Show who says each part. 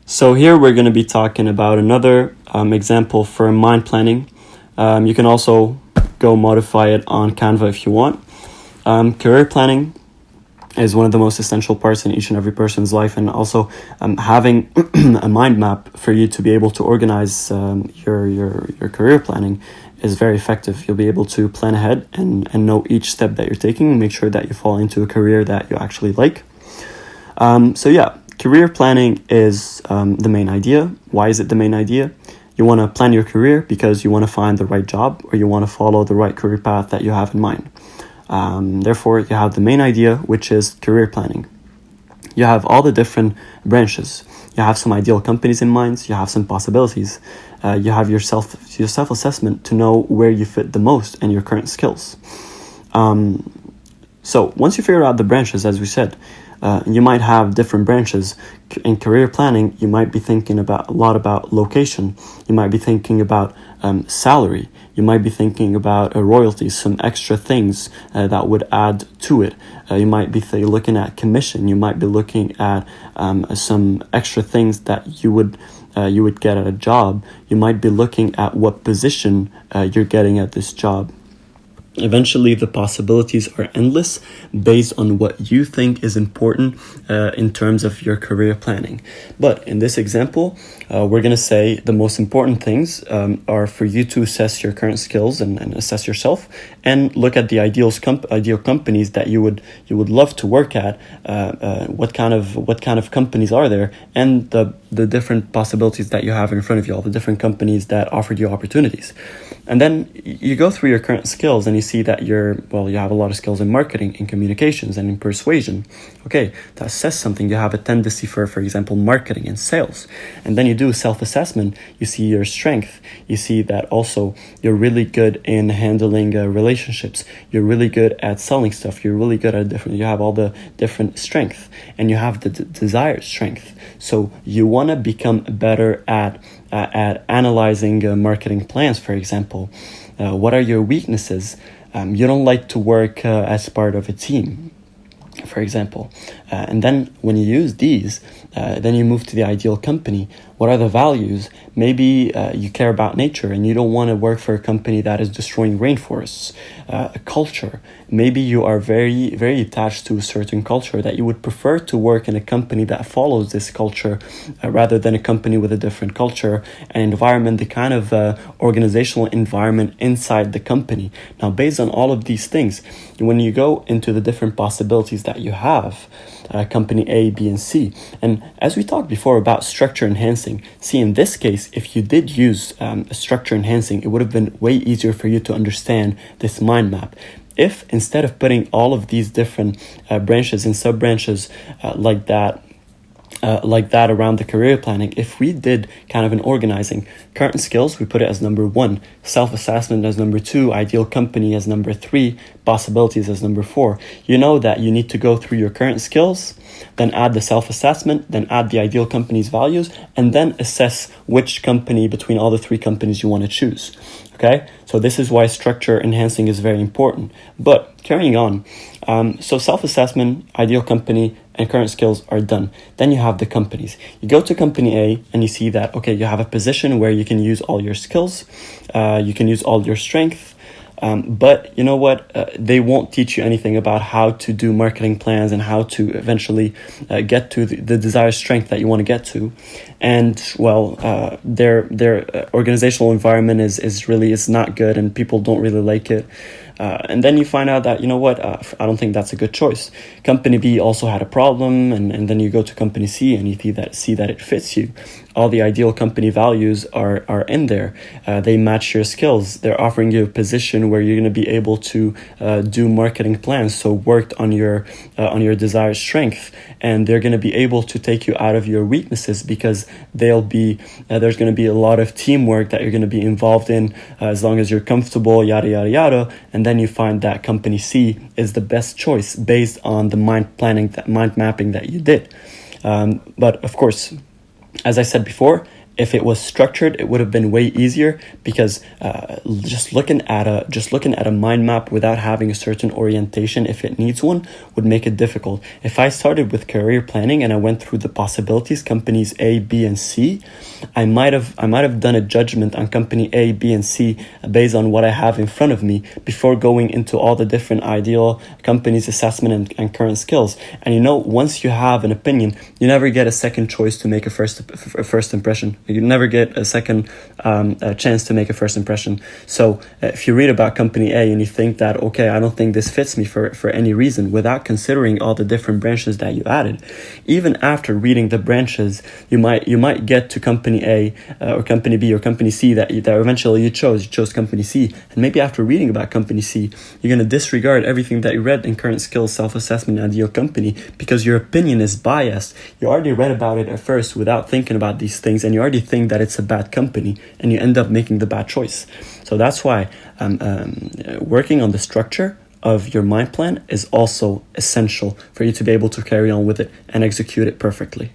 Speaker 1: So here we're going to be talking about another example for mind planning. You can also go modify it on Canva if you want. Career planning is one of the most essential parts in each and every person's life, and also having a mind map for you to be able to organize your career planning is very effective. You'll be able to plan ahead and know each step that you're taking and make sure that you fall into a career that you actually like. Career planning is the main idea. Why is it the main idea? You want to plan your career because you want to find the right job, or you want to follow the right career path that you have in mind. Therefore, you have the main idea, which is career planning. You have all the different branches. You have some ideal companies in mind. You have some possibilities. You have your self-assessment to know where you fit the most and your current skills. So once you figure out the branches, as we said, you might have different branches. In career planning, you might be thinking a lot about location. You might be thinking about salary. You might be thinking about royalties, some extra things that would add to it. You might be looking at commission. You might be looking at some extra things that you would get at a job. You might be looking at what position you're getting at this job. Eventually, the possibilities are endless based on what you think is important in terms of your career planning. But in this example, we're going to say the most important things are for you to assess your current skills and assess yourself, and look at the ideal companies that you would love to work at. What kind of companies are there, and the different possibilities that you have in front of you, all the different companies that offered you opportunities. And then you go through your current skills and you see that you have a lot of skills in marketing, in communications, and in persuasion. Okay, that says something. You have a tendency for example, marketing and sales. And then you do a self-assessment. You see your strength. You see that also you're really good in handling relationships. You're really good at selling stuff. You're really good at you have all the different strength, and you have the desired strength. So you want to become better at analyzing marketing plans, for example. What are your weaknesses? You don't like to work as part of a team, for example. And then when you use these, then you move to the ideal company. What are the values? Maybe you care about nature and you don't want to work for a company that is destroying rainforests. A culture. Maybe you are very, very attached to a certain culture that you would prefer to work in a company that follows this culture rather than a company with a different culture and environment, the kind of organizational environment inside the company. Now, based on all of these things, when you go into the different possibilities that you have, company A, B, and C. And as we talked before about structure enhancing, see, in this case, if you did use structure enhancing, it would have been way easier for you to understand this mind map. If instead of putting all of these different branches and sub-branches like that around the career planning, if we did kind of an organizing, current skills, we put it as number 1, self-assessment as number 2, ideal company as number 3, possibilities as number 4. You know that you need to go through your current skills, then add the self-assessment, then add the ideal company's values, and then assess which company between all the 3 companies you want to choose. Okay, so this is why structure enhancing is very important. But carrying on, so self-assessment, ideal company, and current skills are done. Then you have the companies. You go to company A and you see that, okay, you have a position where you can use all your skills, you can use all your strength, but you know what? They won't teach you anything about how to do marketing plans and how to eventually get to the desired strength that you want to get to. And their organizational environment is not good, and people don't really like it. And then you find out that, you know what, I don't think that's a good choice. Company B also had a problem, and then you go to company C and you see that it fits you. All the ideal company values are in there. They match your skills. They're offering you a position where you're going to be able to do marketing plans, so worked on your desired strength, and they're going to be able to take you out of your weaknesses because there's going to be a lot of teamwork that you're going to be involved in as long as you're comfortable, yada yada yada. And then you find that company C is the best choice based on the mind mapping that you did. But of course, as I said before, If it was structured, it would have been way easier, because just looking at a mind map without having a certain orientation, if it needs one, would make it difficult. If I started with career planning and I went through the possibilities, companies A, B, and C, I might have done a judgment on company A, B, and C based on what I have in front of me before going into all the different ideal companies, assessment, and current skills. And once you have an opinion, you never get a second choice to make a first impression. You never get a second chance to make a first impression. So if you read about company A and you think that, okay, I don't think this fits me for any reason, without considering all the different branches that you added, even after reading the branches, you might get to company A or company B or company C that eventually you chose company C. And maybe after reading about company C, you're going to disregard everything that you read in current skills, self-assessment, and ideal company, because your opinion is biased. You already read about it at first without thinking about these things, and you already think that it's a bad company, and you end up making the bad choice. So that's why working on the structure of your mind plan is also essential for you to be able to carry on with it and execute it perfectly.